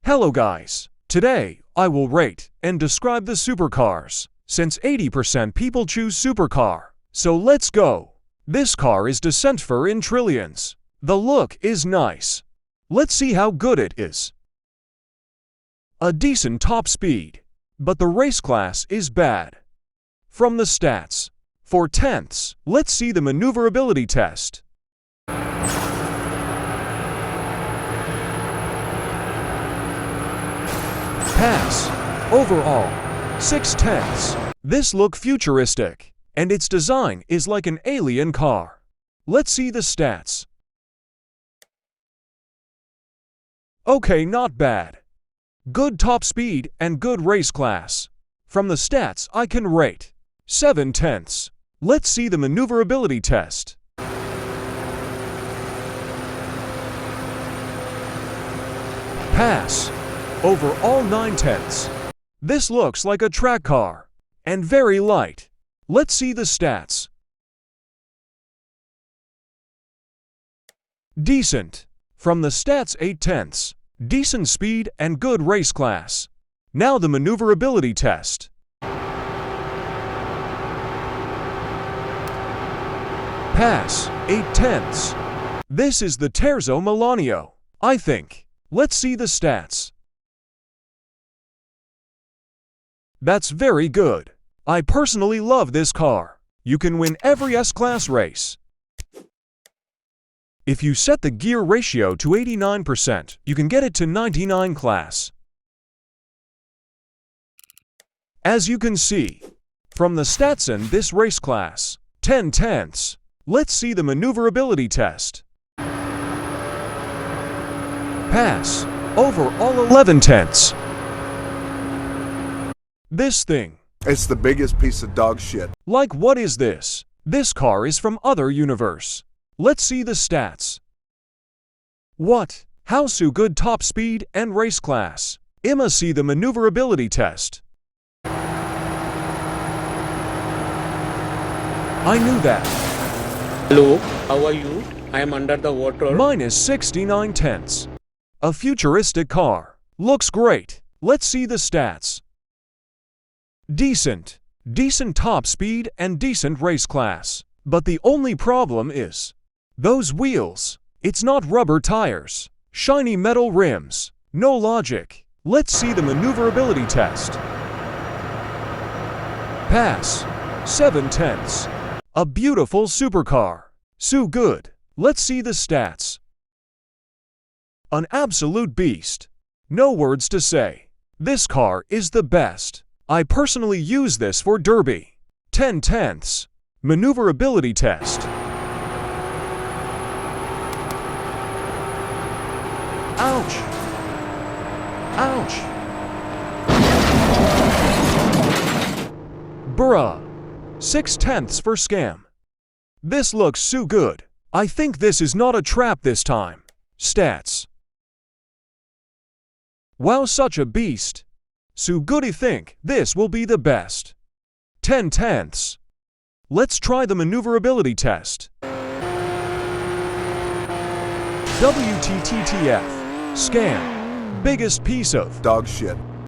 Hello guys, today I will rate and describe the supercars, since 80% people choose supercar. So let's go. This car is descent for in trillions. The look is nice. Let's see how good it is. A decent top speed, but the race class is bad. From the stats, 4/10, let's see the maneuverability test. Pass. Overall, 6/10. This look futuristic, and its design is like an alien car. Let's see the stats. Okay, not bad. Good top speed and good race class. From the stats I can rate 7/10. Let's see the maneuverability test. Pass. Overall 9/10. This looks like a track car, and very light. Let's see the stats. Decent. From the stats 8/10. Decent speed and good race class. Now the maneuverability test. Pass. 8/10. This is the Terzo Milanio, I think. Let's see the stats. That's very good. I personally love this car. You can win every S-Class race. If you set the gear ratio to 89%, you can get it to 99 class. As you can see, from the stats in this race class, 10/10. Let's see the maneuverability test. Pass. Overall 11/10. This thing. It's the biggest piece of dog shit. Like, what is this? This car is from other universe. Let's see the stats. What? How so good top speed and race class. I'ma see the maneuverability test. I knew that. Hello, how are you? I am under the water. Minus 69/10. A futuristic car. Looks great. Let's see the stats. Decent. Decent top speed and decent race class. But the only problem is those wheels. It's not rubber tires. Shiny metal rims. No logic. Let's see the maneuverability test. Pass. 7/10. A beautiful supercar. So good. Let's see the stats. An absolute beast. No words to say. This car is the best. I personally use this for derby. 10/10. Maneuverability test. Ouch! Ouch! Bruh. 6/10 for scam. This looks so good. I think this is not a trap this time. Stats. Wow, such a beast. So good, I think this will be the best. 10/10. Let's try the maneuverability test. WTTTF. Scam. Biggest piece of Dog shit.